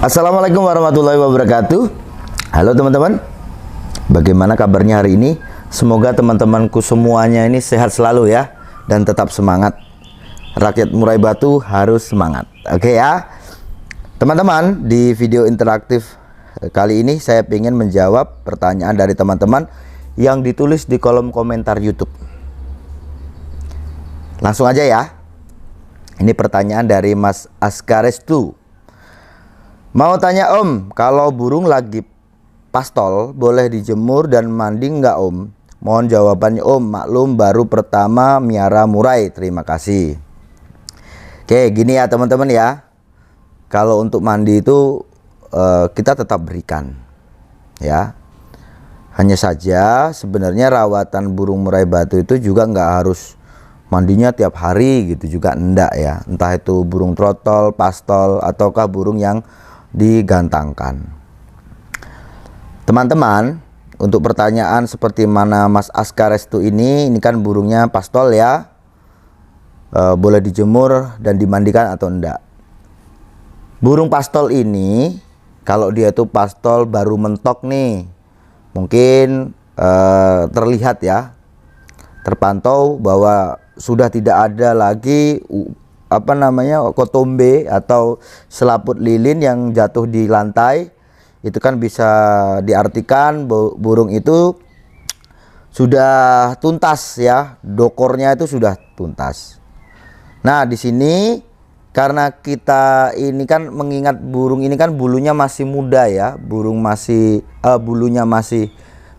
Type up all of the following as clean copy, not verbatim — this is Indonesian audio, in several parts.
Assalamualaikum warahmatullahi wabarakatuh. Halo teman-teman, bagaimana kabarnya hari ini? Semoga teman-temanku semuanya ini sehat selalu ya, dan tetap semangat. Rakyat Murai Batu harus semangat. Oke ya teman-teman, di video interaktif kali ini saya ingin menjawab pertanyaan dari teman-teman yang ditulis di kolom komentar YouTube. Langsung aja ya. Ini pertanyaan dari Mas Askarestu. Mau tanya Om, kalau burung lagi pastol boleh dijemur dan mandi nggak Om? Mohon jawabannya Om, maklum baru pertama miara murai. Terima kasih. Oke, gini ya teman-teman ya. Kalau untuk mandi itu kita tetap berikan ya. Hanya saja sebenarnya rawatan burung murai batu itu juga nggak harus mandinya tiap hari gitu juga enggak ya. Entah itu burung trotol, pastol, ataukah burung yang digantangkan. Teman-teman, untuk pertanyaan seperti mana Mas Askarestu ini kan burungnya pastol ya. Boleh dijemur dan dimandikan atau enggak? Burung pastol ini kalau dia itu pastol baru mentok nih, mungkin terlihat ya, terpantau bahwa sudah tidak ada lagi kotombe atau selaput lilin yang jatuh di lantai. Itu kan bisa diartikan burung itu sudah tuntas ya, dokornya itu sudah tuntas. Nah di sini karena kita ini kan mengingat burung ini kan bulunya masih muda ya, bulunya masih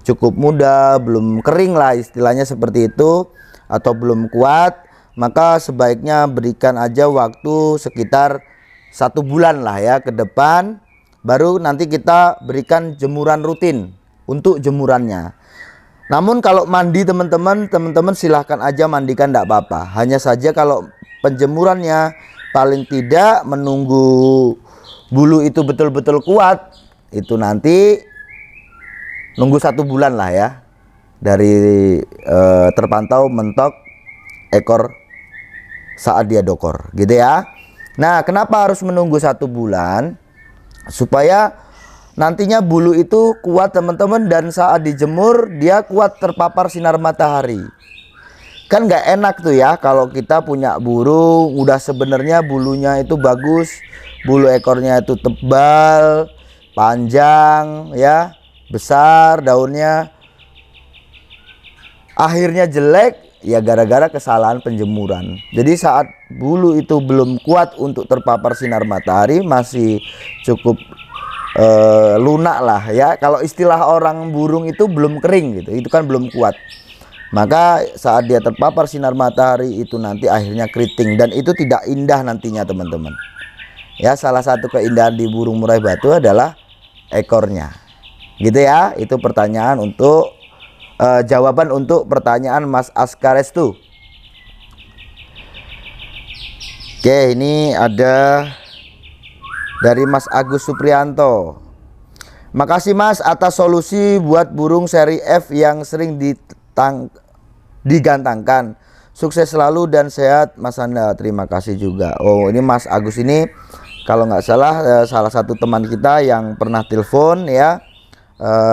cukup muda, belum kering lah istilahnya seperti itu, atau belum kuat, maka sebaiknya berikan aja waktu sekitar 1 bulan lah ya ke depan, baru nanti kita berikan jemuran rutin untuk jemurannya. Namun kalau mandi teman-teman silahkan aja mandikan, tidak apa-apa. Hanya saja kalau penjemurannya paling tidak menunggu bulu itu betul-betul kuat, itu nanti nunggu 1 bulan lah ya dari terpantau mentok ekor saat dia dokor gitu ya. Nah kenapa harus menunggu 1 bulan? Supaya nantinya bulu itu kuat teman-teman, dan saat dijemur dia kuat terpapar sinar matahari. Kan nggak enak tuh ya kalau kita punya burung udah sebenarnya bulunya itu bagus, bulu ekornya itu tebal, panjang ya, besar daunnya, akhirnya jelek ya gara-gara kesalahan penjemuran. Jadi saat bulu itu belum kuat untuk terpapar sinar matahari, masih cukup lunak lah ya. Kalau istilah orang burung itu belum kering gitu, itu kan belum kuat. Maka saat dia terpapar sinar matahari itu nanti akhirnya keriting, dan itu tidak indah nantinya teman-teman. Ya, salah satu keindahan di burung murai batu adalah ekornya. Gitu ya. Itu pertanyaan untuk jawaban untuk pertanyaan Mas Askarestu. Oke, ini ada dari Mas Agus Suprianto. Makasih Mas atas solusi buat burung seri F yang sering digantangkan. Sukses selalu dan sehat Mas Anda. Terima kasih juga. Oh, ini Mas Agus ini kalau nggak salah salah satu teman kita yang pernah telepon ya,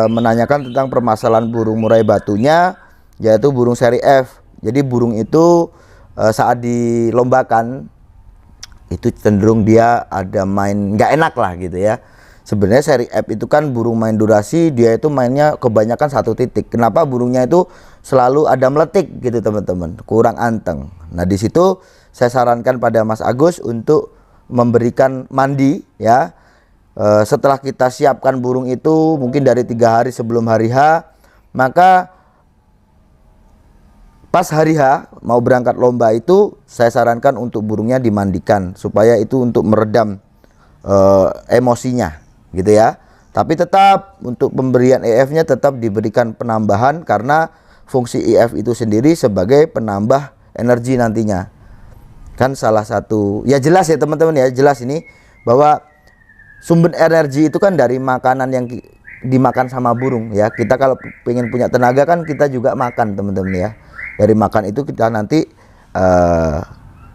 menanyakan tentang permasalahan burung murai batunya, yaitu burung seri F. Jadi burung itu saat dilombakan itu cenderung dia ada main nggak enak lah gitu ya. Sebenarnya seri F itu kan burung main durasi, dia itu mainnya kebanyakan 1 titik. Kenapa burungnya itu selalu ada meletik gitu teman-teman, kurang anteng. Nah di situ saya sarankan pada Mas Agus untuk memberikan mandi ya. Setelah kita siapkan burung itu mungkin dari 3 hari sebelum hari H, maka pas hari H mau berangkat lomba itu saya sarankan untuk burungnya dimandikan, supaya itu untuk meredam emosinya gitu ya. Tapi tetap untuk pemberian EF-nya tetap diberikan penambahan, karena fungsi EF itu sendiri sebagai penambah energi nantinya. Kan salah satu ya, jelas ya teman-teman ya, jelas ini bahwa sumber energi itu kan dari makanan yang dimakan sama burung ya. Kita kalau pengen punya tenaga kan kita juga makan teman-teman ya. Dari makan itu kita nanti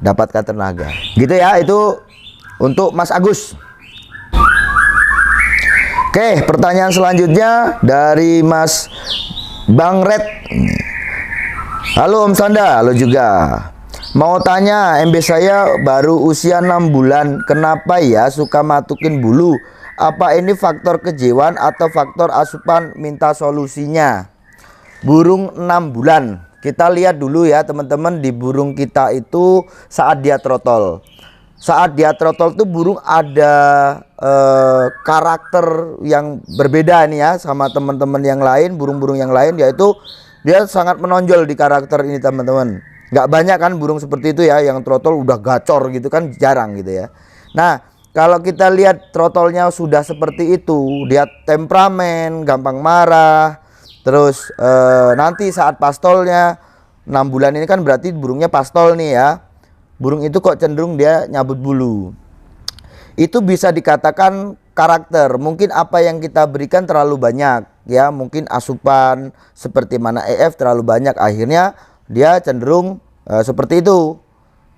dapatkan tenaga gitu ya. Itu untuk Mas Agus. Oke, pertanyaan selanjutnya dari Mas Bang Red. Halo Om Sanda, halo juga. Mau tanya, MB saya baru usia 6 bulan. Kenapa ya suka matukin bulu? Apa ini faktor kejiwaan atau faktor asupan? Minta solusinya. Burung 6 bulan. Kita lihat dulu ya teman-teman, di burung kita itu saat dia trotol. Saat dia trotol tuh burung ada karakter yang berbeda nih ya sama teman-teman yang lain, burung-burung yang lain, yaitu dia sangat menonjol di karakter ini teman-teman. Nggak banyak kan burung seperti itu ya, yang trotol udah gacor gitu kan, jarang gitu ya. Nah, kalau kita lihat trotolnya sudah seperti itu, dia temperamen, gampang marah. Terus nanti saat pastolnya 6 bulan ini kan berarti burungnya pastol nih ya. Burung itu kok cenderung dia nyabut bulu. Itu bisa dikatakan karakter. Mungkin apa yang kita berikan terlalu banyak ya, mungkin asupan seperti mana EF terlalu banyak, akhirnya dia cenderung seperti itu.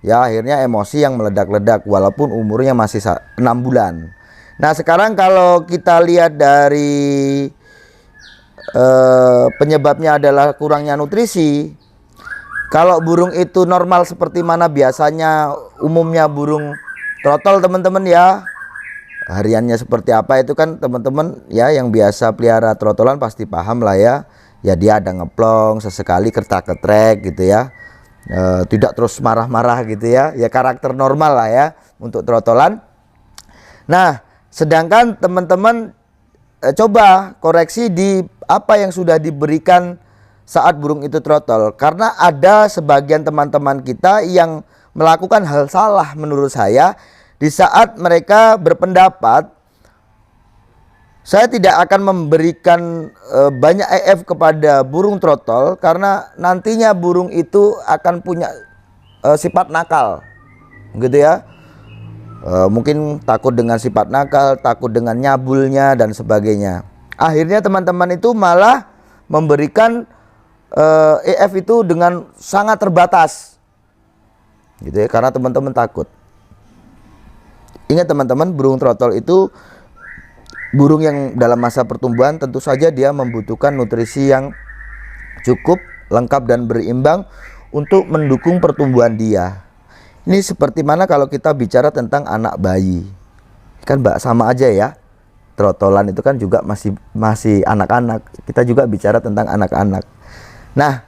Ya, akhirnya emosi yang meledak-ledak walaupun umurnya masih 6 bulan. Nah, sekarang kalau kita lihat dari penyebabnya adalah kurangnya nutrisi. Kalau burung itu normal seperti mana biasanya umumnya burung trotol teman-teman ya, hariannya seperti apa itu kan teman-teman ya, yang biasa pelihara trotolan pasti paham lah ya. Ya dia ada ngeplong sesekali, kertak-ketrek gitu ya, tidak terus marah-marah gitu ya. Ya karakter normal lah ya untuk trotolan. Nah, sedangkan teman-teman coba koreksi di apa yang sudah diberikan saat burung itu trotol, karena ada sebagian teman-teman kita yang melakukan hal salah menurut saya. Di saat mereka berpendapat saya tidak akan memberikan banyak EF kepada burung trotol karena nantinya burung itu akan punya sifat nakal gitu ya. Mungkin takut dengan sifat nakal, takut dengan nyabulnya dan sebagainya. Akhirnya teman-teman itu malah memberikan EF itu dengan sangat terbatas gitu ya, karena teman-teman takut. Ingat teman-teman, burung trotol itu burung yang dalam masa pertumbuhan tentu saja dia membutuhkan nutrisi yang cukup, lengkap dan berimbang untuk mendukung pertumbuhan dia. Ini seperti mana kalau kita bicara tentang anak bayi, kan sama aja ya. Trotolan itu kan juga masih anak-anak. Kita juga bicara tentang anak-anak. Nah,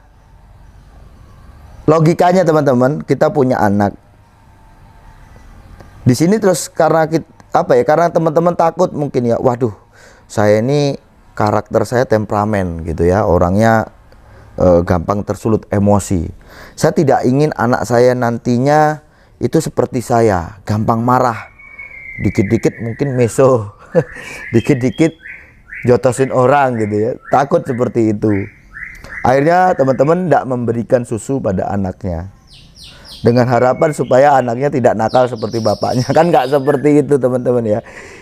logikanya teman-teman, kita punya anak. Di sini terus karena karena teman-teman takut mungkin ya, waduh, saya ini karakter saya temperamen gitu ya, orangnya gampang tersulut emosi. Saya tidak ingin anak saya nantinya itu seperti saya, gampang marah, dikit-dikit mungkin meso, dikit-dikit jotosin orang gitu ya, takut seperti itu. Akhirnya teman-teman tidak memberikan susu pada anaknya dengan harapan supaya anaknya tidak nakal seperti bapaknya. Kan nggak seperti itu teman-teman ya.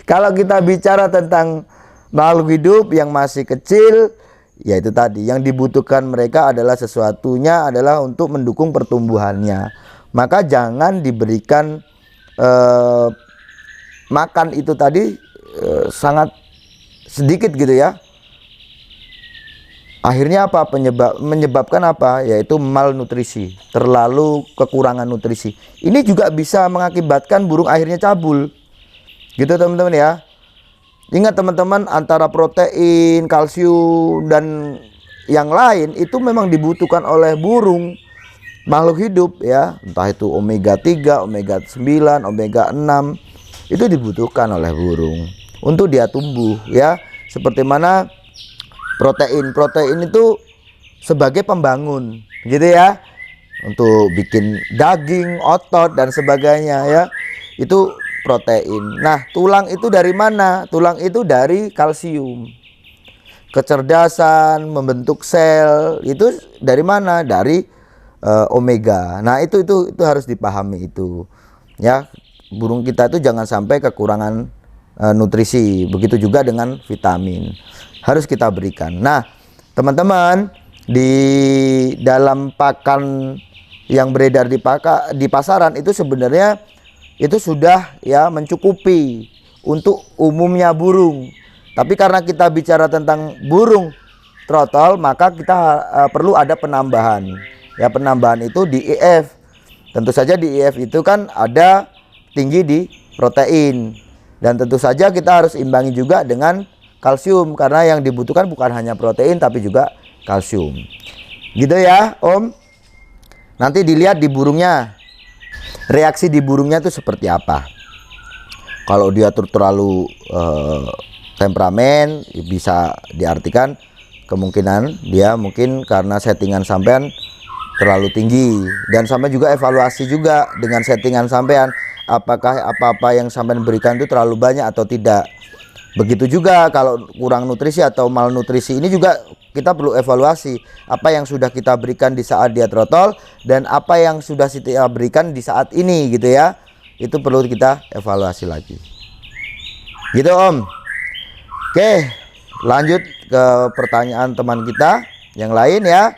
Kalau kita bicara tentang makhluk hidup yang masih kecil, ya itu tadi, yang dibutuhkan mereka adalah sesuatunya adalah untuk mendukung pertumbuhannya. Maka jangan diberikan makan itu tadi sangat sedikit gitu ya. Akhirnya apa? Menyebabkan apa? Yaitu malnutrisi, terlalu kekurangan nutrisi. Ini juga bisa mengakibatkan burung akhirnya cabul. Gitu teman-teman ya. Ingat teman-teman, antara protein, kalsium dan yang lain itu memang dibutuhkan oleh burung, makhluk hidup ya. Entah itu omega 3, omega 9, omega 6, itu dibutuhkan oleh burung untuk dia tumbuh ya. Seperti mana protein itu sebagai pembangun gitu ya, untuk bikin daging, otot dan sebagainya ya, itu protein. Nah, tulang itu dari mana? Tulang itu dari kalsium. Kecerdasan membentuk sel itu dari mana? Dari omega. Nah, itu harus dipahami itu ya. Burung kita itu jangan sampai kekurangan nutrisi. Begitu juga dengan vitamin, harus kita berikan. Nah, teman-teman, di dalam pakan yang beredar di pasaran itu sebenarnya itu sudah ya mencukupi untuk umumnya burung. Tapi karena kita bicara tentang burung trotol, maka kita perlu ada penambahan. Ya, penambahan itu di IF. Tentu saja di IF itu kan ada tinggi di protein. Dan tentu saja kita harus imbangi juga dengan kalsium, karena yang dibutuhkan bukan hanya protein tapi juga kalsium. Gitu ya, Om. Nanti dilihat di burungnya. Reaksi di burungnya itu seperti apa. Kalau dia terlalu temperamen, bisa diartikan kemungkinan dia mungkin karena settingan sampean terlalu tinggi. Dan sampai juga evaluasi juga dengan settingan sampean, apakah apa-apa yang sampean berikan itu terlalu banyak atau tidak. Begitu juga kalau kurang nutrisi atau malnutrisi, ini juga kita perlu evaluasi apa yang sudah kita berikan di saat dia trotol dan apa yang sudah kita berikan di saat ini, gitu ya. Itu perlu kita evaluasi lagi. Gitu, Om. Oke, lanjut ke pertanyaan teman kita yang lain ya.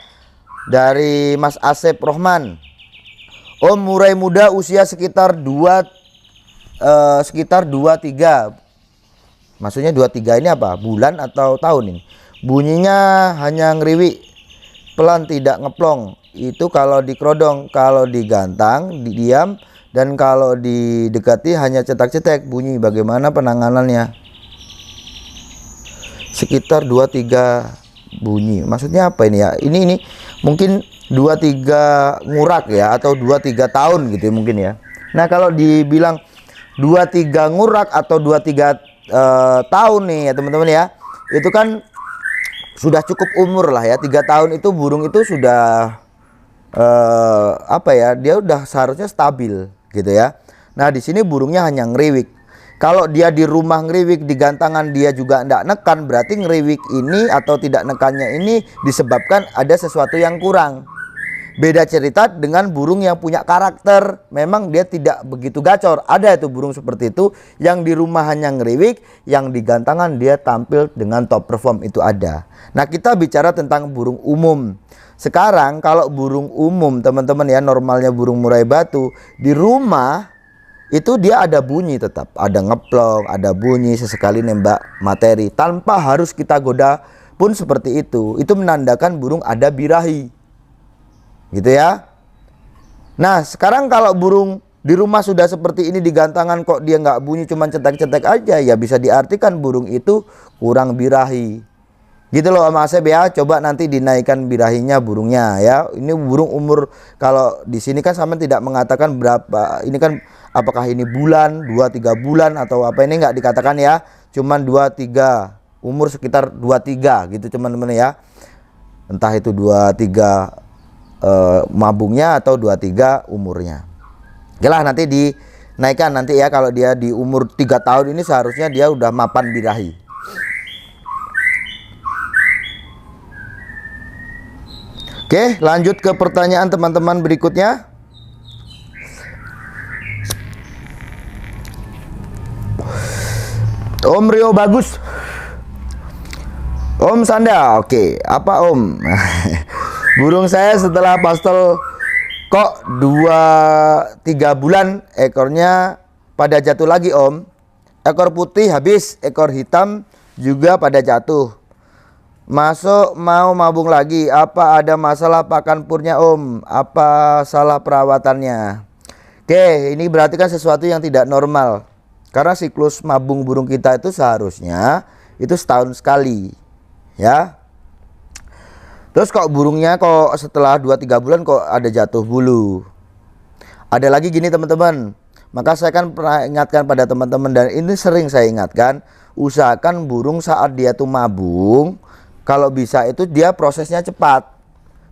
Dari Mas Asep Rohman. Om, murai muda usia sekitar 23. Maksudnya 23 ini apa? Bulan atau tahun ini? Bunyinya hanya ngeriwik, pelan, tidak ngeplong. Itu kalau dikerodong, kalau digantang, diam, dan kalau didekati hanya cetak-cetek bunyi. Bagaimana penanganannya? Sekitar 2-3 bunyi. Maksudnya apa ini ya? Ini mungkin 2-3 ngurak ya, atau 2-3 tahun gitu ya, mungkin ya. Nah, kalau dibilang 2-3 ngurak atau 2-3 tahun nih ya teman-teman ya, itu kan sudah cukup umur lah ya. 3 tahun itu burung itu sudah apa ya, dia udah seharusnya stabil gitu ya. Nah, di sini burungnya hanya ngeriwik. Kalau dia di rumah ngeriwik, di gantangan dia juga tidak nekan, berarti ngeriwik ini atau tidak nekannya ini disebabkan ada sesuatu yang kurang. Beda cerita dengan burung yang punya karakter, memang dia tidak begitu gacor. Ada itu burung seperti itu, yang di rumah hanya ngeriwik, yang di gantangan dia tampil dengan top perform, itu ada. Nah, kita bicara tentang burung umum. Sekarang kalau burung umum teman-teman ya, normalnya burung murai batu, di rumah itu dia ada bunyi tetap, ada ngeplong, ada bunyi, sesekali nembak materi tanpa harus kita goda pun seperti itu. Itu menandakan burung ada birahi, gitu ya. Nah, sekarang kalau burung di rumah sudah seperti ini, di gantangan kok dia nggak bunyi, cuma cetek-cetek aja, ya bisa diartikan burung itu kurang birahi. Gitu loh Om Asep ya. Coba nanti dinaikkan birahinya burungnya ya. Ini burung umur, kalau di sini kan sama tidak mengatakan berapa. Ini kan apakah ini bulan, 2-3 bulan atau apa, ini nggak dikatakan ya. Cuman 2-3, umur sekitar 2-3 gitu teman-teman ya. Entah itu 2-3 mabungnya atau 2-3 umurnya. Oke lah, nanti dinaikkan nanti ya. Kalau dia di umur 3 tahun ini seharusnya dia udah mapan birahi. Oke, lanjut ke pertanyaan teman-teman berikutnya. Om Rio bagus. Om Sanda, oke. Apa Om? Burung saya setelah pastol kok 2-3 bulan ekornya pada jatuh lagi Om. Ekor putih habis, ekor hitam juga pada jatuh. Masuk mau mabung lagi. Apa ada masalah pakan purnya Om? Apa salah perawatannya? Oke, ini berarti kan sesuatu yang tidak normal. Karena siklus mabung burung kita itu seharusnya itu setahun sekali, ya. Terus kok burungnya kok setelah 2-3 bulan kok ada jatuh bulu. Ada lagi gini teman-teman. Maka saya kan pernah ingatkan pada teman-teman, dan ini sering saya ingatkan, usahakan burung saat dia tuh mabung, kalau bisa itu dia prosesnya cepat.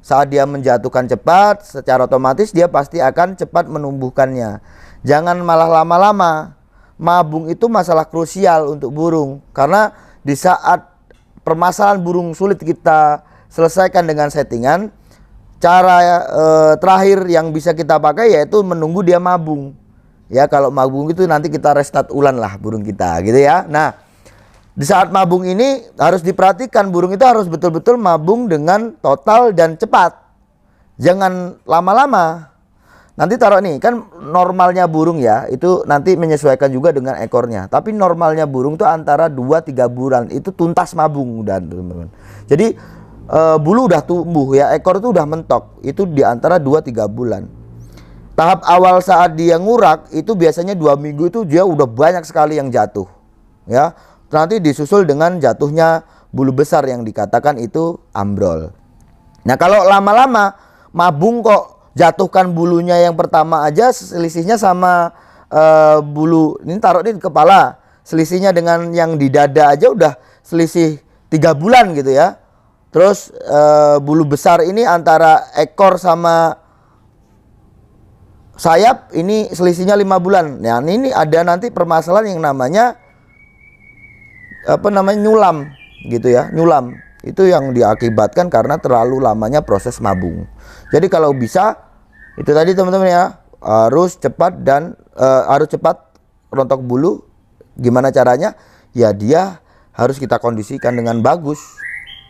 Saat dia menjatuhkan cepat, secara otomatis dia pasti akan cepat menumbuhkannya. Jangan malah lama-lama. Mabung itu masalah krusial untuk burung, karena di saat permasalahan burung sulit kita selesaikan dengan settingan, cara terakhir yang bisa kita pakai yaitu menunggu dia mabung. Ya, kalau mabung itu nanti kita restart ulang lah burung kita, gitu ya. Nah, di saat mabung ini harus diperhatikan, burung itu harus betul-betul mabung dengan total dan cepat. Jangan lama-lama. nanti taruh nih, kan normalnya burung ya itu nanti menyesuaikan juga dengan ekornya. Tapi normalnya burung tuh antara 2-3 bulan itu tuntas mabung udah teman-teman. Jadi bulu udah tumbuh ya, ekor tuh udah mentok, itu di antara 2-3 bulan. Tahap awal saat dia ngurak itu biasanya 2 minggu itu dia udah banyak sekali yang jatuh ya. Nanti disusul dengan jatuhnya bulu besar yang dikatakan itu ambrol. Nah kalau lama-lama mabung kok jatuhkan bulunya yang pertama aja selisihnya sama bulu ini taruh di kepala, selisihnya dengan yang di dada aja udah selisih 3 bulan gitu ya. Terus bulu besar ini antara ekor sama sayap ini selisihnya 5 bulan. Nah ini ada nanti permasalahan yang namanya nyulam gitu ya. Nyulam itu yang diakibatkan karena terlalu lamanya proses mabung. Jadi kalau bisa itu tadi teman-teman ya, harus cepat dan harus cepat rontok bulu. Gimana caranya? Ya dia harus kita kondisikan dengan bagus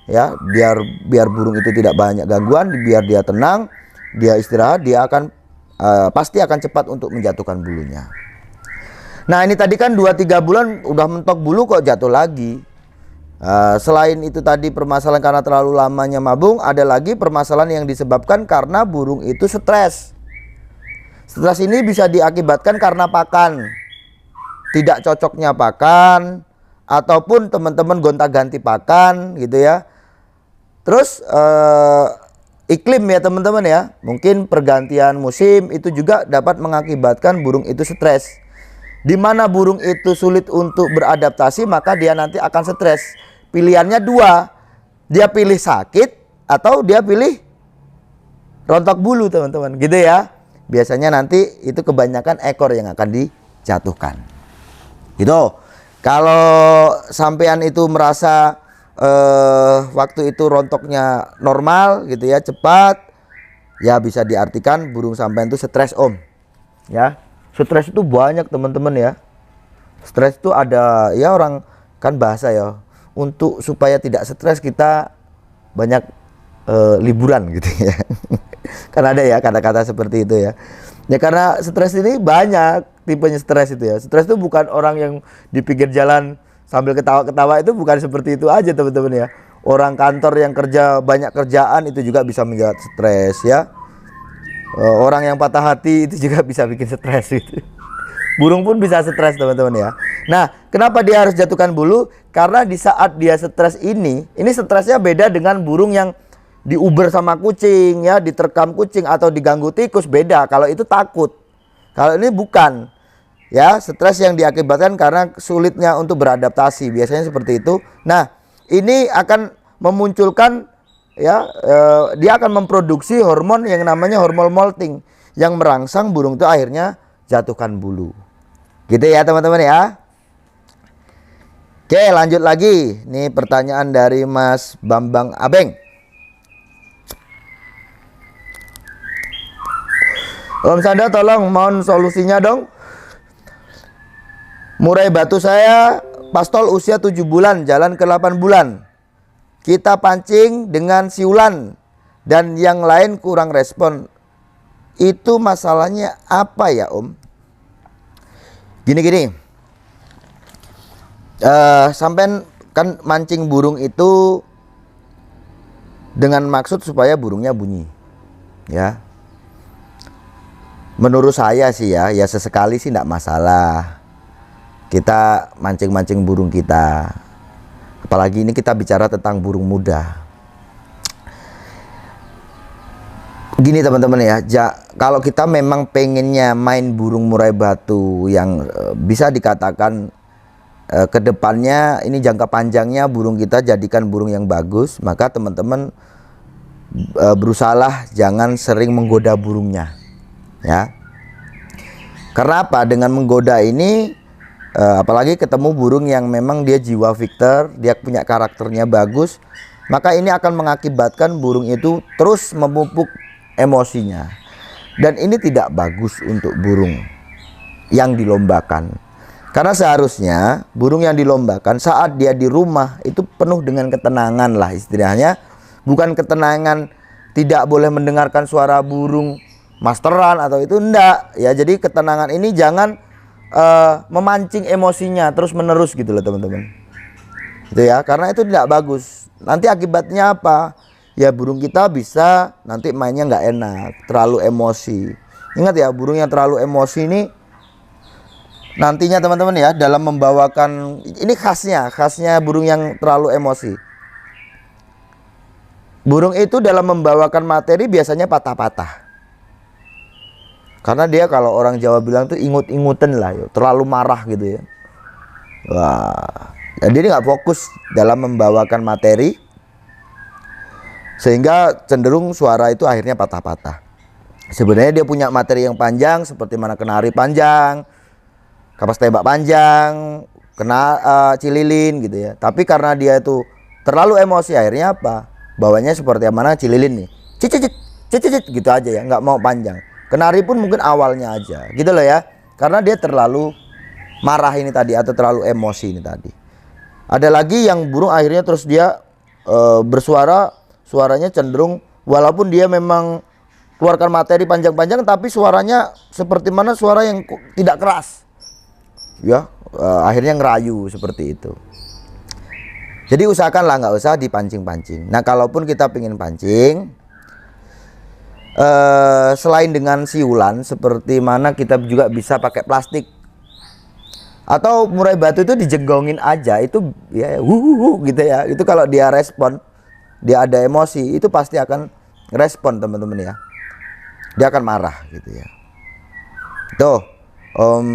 ya, biar burung itu tidak banyak gangguan, biar dia tenang, dia istirahat, dia akan pasti akan cepat untuk menjatuhkan bulunya. Nah ini tadi kan 2-3 bulan udah mentok bulu kok jatuh lagi. Selain itu tadi permasalahan karena terlalu lamanya mabung, ada lagi permasalahan yang disebabkan karena burung itu stres. Stres ini bisa diakibatkan karena pakan, tidak cocoknya pakan, ataupun teman-teman gonta-ganti pakan gitu ya. Terus iklim ya teman-teman ya, mungkin pergantian musim itu juga dapat mengakibatkan burung itu stres. Di mana burung itu sulit untuk beradaptasi, maka dia nanti akan stres. Pilihannya 2, dia pilih sakit atau dia pilih rontok bulu teman-teman gitu ya. Biasanya nanti itu kebanyakan ekor yang akan dijatuhkan gitu. Kalau sampean itu merasa waktu itu rontoknya normal gitu ya, cepat, ya bisa diartikan burung sampean itu stres om ya. Stres itu banyak teman-teman ya. Stres itu ada ya, orang kan bahasa ya, untuk supaya tidak stres kita banyak liburan gitu ya. Kan ada ya kata-kata seperti itu ya. Ya karena stres ini banyak tipenya stres itu ya. Stres itu bukan orang yang di pinggir jalan sambil ketawa-ketawa, itu bukan seperti itu aja teman-teman ya. Orang kantor yang kerja banyak kerjaan itu juga bisa membuat stres ya. Orang yang patah hati itu juga bisa bikin stres gitu. Burung pun bisa stres teman-teman ya. Nah kenapa dia harus jatuhkan bulu? Karena di saat dia stres ini stresnya beda dengan burung yang diuber sama kucing ya, diterkam kucing atau diganggu tikus, beda. Kalau itu takut, kalau ini bukan ya, stres yang diakibatkan karena sulitnya untuk beradaptasi, biasanya seperti itu. Nah ini akan memunculkan ya, dia akan memproduksi hormon yang namanya hormon molting yang merangsang burung itu akhirnya jatuhkan bulu gitu ya teman-teman ya. Oke lanjut lagi, nih pertanyaan dari Mas Bambang Abeng. Om Sanda tolong mohon solusinya dong. Murai batu saya pastol usia 7 bulan jalan ke 8 bulan. Kita pancing dengan siulan dan yang lain kurang respon. Itu masalahnya apa ya om? Gini-gini, sampean kan mancing burung itu dengan maksud supaya burungnya bunyi ya. Menurut saya sih ya sesekali sih tidak masalah kita mancing-mancing burung kita. Apalagi ini kita bicara tentang burung muda. Gini teman-teman ya, kalau kita memang pengennya main burung murai batu yang bisa dikatakan kedepannya ini jangka panjangnya burung kita jadikan burung yang bagus, maka teman-teman berusahalah jangan sering menggoda burungnya. Ya, karena apa? Dengan menggoda ini, apalagi ketemu burung yang memang dia jiwa victor, dia punya karakternya bagus, maka ini akan mengakibatkan burung itu terus memupuk emosinya, dan ini tidak bagus untuk burung yang dilombakan. Karena seharusnya burung yang dilombakan saat dia di rumah itu penuh dengan ketenangan lah istilahnya, bukan ketenangan tidak boleh mendengarkan suara burung masteran atau itu enggak ya. Jadi ketenangan ini jangan memancing emosinya terus menerus gitu loh teman-teman. Itu ya, karena itu tidak bagus. Nanti akibatnya apa? Ya burung kita bisa nanti mainnya nggak enak, terlalu emosi. Ingat ya, burung yang terlalu emosi ini nantinya teman-teman ya, dalam membawakan, ini khasnya burung yang terlalu emosi. Burung itu dalam membawakan materi biasanya patah-patah. Karena dia kalau orang Jawa bilang tuh ingut-ingutan lah, terlalu marah gitu ya. Wah, jadi dia nggak fokus dalam membawakan materi, sehingga cenderung suara itu akhirnya patah-patah. Sebenarnya dia punya materi yang panjang, seperti mana kenari panjang, kapas tembak panjang, cililin gitu ya. Tapi karena dia itu terlalu emosi, akhirnya apa? Bawanya seperti mana cililin nih, cicit gitu aja ya, nggak mau panjang. Kenari pun mungkin awalnya aja, gitu loh ya. Karena dia terlalu marah ini tadi, atau terlalu emosi ini tadi. Ada lagi yang burung akhirnya terus dia bersuara, suaranya cenderung walaupun dia memang keluarkan materi panjang-panjang, tapi suaranya seperti mana suara yang tidak keras. Ya, akhirnya ngerayu seperti itu. Jadi usahakanlah nggak usah dipancing-pancing. Nah, kalaupun kita pengen pancing, selain dengan siulan, seperti mana kita juga bisa pakai plastik atau murai batu itu dijenggongin aja, itu ya gitu ya. Itu kalau dia respon, dia ada emosi, itu pasti akan respon teman-teman ya. Dia akan marah gitu ya. Tuh,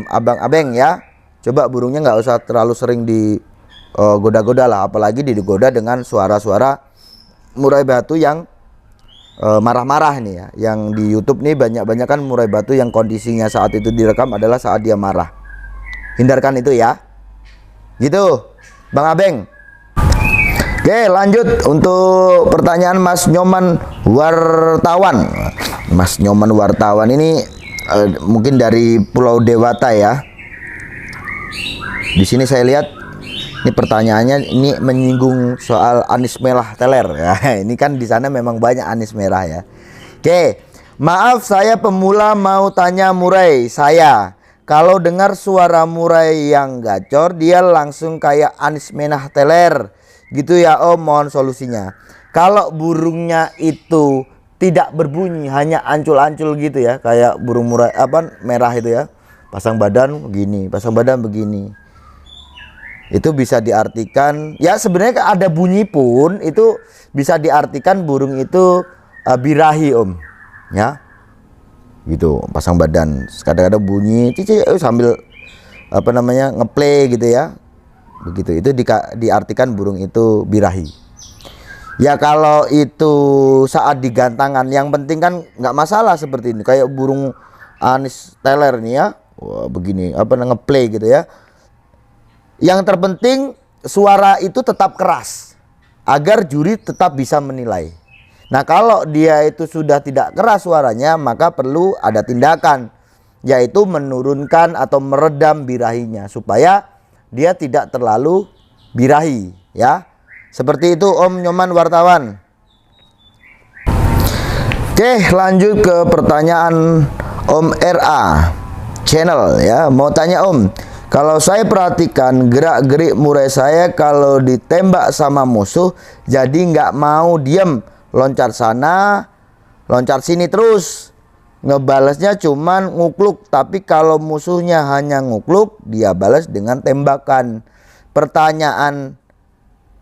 abang-abeng ya, coba burungnya nggak usah terlalu sering digoda-goda lah, apalagi digoda dengan suara-suara murai batu yang marah-marah nih ya. Yang di YouTube nih banyak-banyak kan murai batu yang kondisinya saat itu direkam adalah saat dia marah. Hindarkan itu ya. Gitu, Bang Abeng. Oke, lanjut untuk pertanyaan Mas Nyoman wartawan. Mas Nyoman wartawan ini mungkin dari Pulau Dewata ya. Di sini saya lihat ini pertanyaannya ini menyinggung soal anis merah teler ya. Ini kan di sana memang banyak anis merah ya. Oke, maaf saya pemula mau tanya murai saya. Kalau dengar suara murai yang gacor, dia langsung kayak anis merah teler. Gitu ya Om, mohon solusinya. Kalau burungnya itu tidak berbunyi, hanya ancul-ancul gitu ya, kayak burung murai merah itu ya. Pasang badan begini, pasang badan begini. Itu bisa diartikan ya, sebenarnya ada bunyi pun itu bisa diartikan burung itu birahi Om. Ya. Gitu, pasang badan. Kadang-kadang bunyi cici sambil ngeplay gitu ya. Begitu, itu diartikan burung itu birahi. Ya kalau itu saat digantangan, yang penting kan nggak masalah seperti ini. Kayak burung anis teler nih ya, wah begini ngeplay gitu ya. Yang terpenting suara itu tetap keras agar juri tetap bisa menilai. Nah kalau dia itu sudah tidak keras suaranya, maka perlu ada tindakan, yaitu menurunkan atau meredam birahinya supaya dia tidak terlalu birahi ya. Seperti itu Om Nyoman wartawan. Oke, lanjut ke pertanyaan Om RA channel ya. Mau tanya Om, kalau saya perhatikan gerak-gerik murai saya kalau ditembak sama musuh jadi nggak mau diem, loncat sana loncat sini terus. Ngebalasnya cuman ngukluk, tapi kalau musuhnya hanya ngukluk, dia balas dengan tembakan. Pertanyaan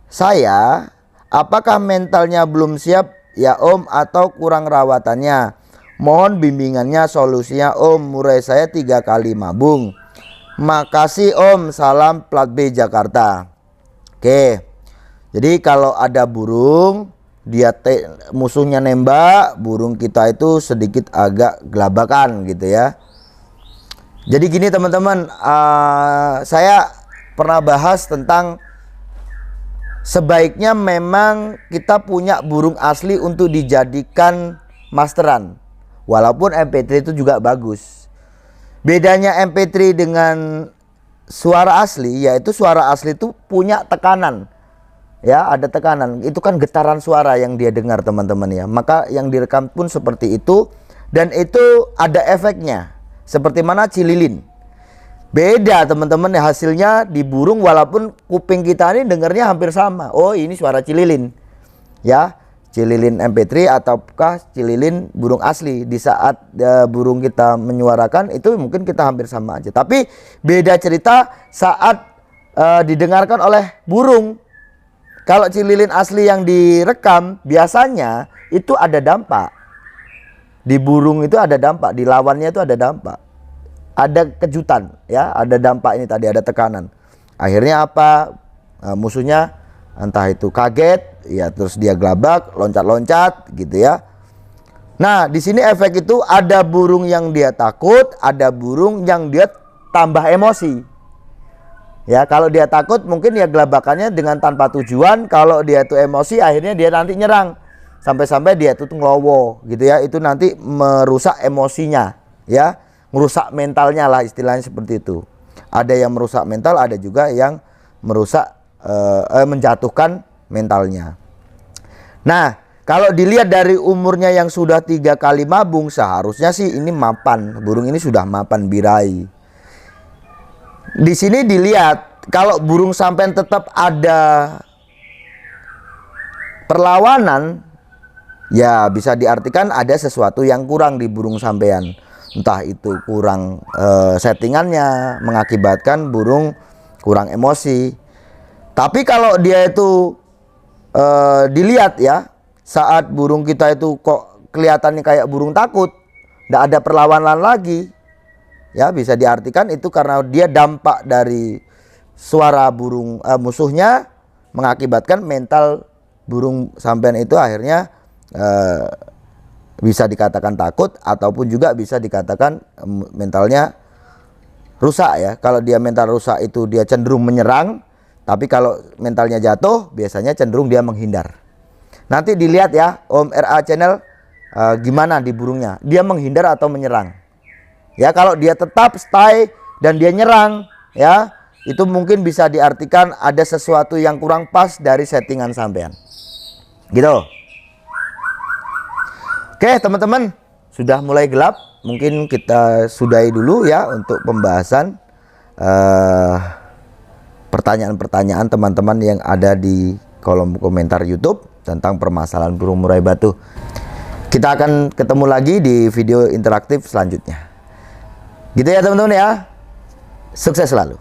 saya, apakah mentalnya belum siap ya Om atau kurang rawatannya? Mohon bimbingannya, solusinya Om, murai saya 3 kali mabung. Makasih Om, salam plat B Jakarta. Oke, jadi kalau ada burung dia musuhnya nembak, burung kita itu sedikit agak gelabakan gitu ya. Jadi gini teman-teman, saya pernah bahas tentang sebaiknya memang kita punya burung asli untuk dijadikan masteran. Walaupun MP3 itu juga bagus. Bedanya MP3 dengan suara asli, yaitu suara asli itu punya tekanan. Ya, ada tekanan. Itu kan getaran suara yang dia dengar teman-teman ya. Maka yang direkam pun seperti itu. dan itu ada efeknya. Seperti mana cililin. Beda teman-teman hasilnya di burung, walaupun kuping kita ini dengarnya hampir sama. Oh, ini suara cililin. Ya, cililin MP3 ataukah cililin burung asli. Di saat burung kita menyuarakan itu mungkin kita hampir sama aja. Tapi beda cerita saat didengarkan oleh burung. Kalau cililin asli yang direkam biasanya itu ada dampak. Di burung itu ada dampak, di lawannya itu ada dampak. Ada kejutan ya, ada dampak ini tadi, ada tekanan. Akhirnya apa? Musuhnya entah itu kaget ya, terus dia gelabak, loncat-loncat gitu ya. Nah, di sini efek itu ada burung yang dia takut, ada burung yang dia tambah emosi. Ya, kalau dia takut mungkin ya gelabakannya dengan tanpa tujuan, kalau dia itu emosi akhirnya dia nanti nyerang. Sampai-sampai dia itu ngelowo gitu ya, itu nanti merusak emosinya ya. Merusak mentalnya lah, istilahnya seperti itu. Ada yang merusak mental, ada juga yang merusak menjatuhkan mentalnya. Nah, kalau dilihat dari umurnya yang sudah 3 kali mabung, seharusnya sih ini mapan. Burung ini sudah mapan birahi. Di sini dilihat kalau burung sampean tetap ada perlawanan, ya bisa diartikan ada sesuatu yang kurang di burung sampean. Entah itu kurang settingannya, mengakibatkan burung kurang emosi. Tapi kalau dia itu dilihat ya, saat burung kita itu kok kelihatannya kayak burung takut, tidak ada perlawanan lagi, ya bisa diartikan itu karena dia dampak dari suara burung musuhnya mengakibatkan mental burung sampean itu akhirnya bisa dikatakan takut, ataupun juga bisa dikatakan mentalnya rusak ya. Kalau dia mental rusak itu dia cenderung menyerang, tapi kalau mentalnya jatuh biasanya cenderung dia menghindar. Nanti dilihat ya Om RA Channel gimana di burungnya, dia menghindar atau menyerang. Ya, kalau dia tetap stay dan dia nyerang ya, itu mungkin bisa diartikan ada sesuatu yang kurang pas dari settingan sampean. Gitu. Oke teman-teman, sudah mulai gelap, mungkin kita sudahi dulu ya untuk pembahasan pertanyaan-pertanyaan teman-teman yang ada di kolom komentar YouTube tentang permasalahan burung murai batu. Kita akan ketemu lagi di video interaktif selanjutnya. Gitu ya teman-teman ya, sukses selalu.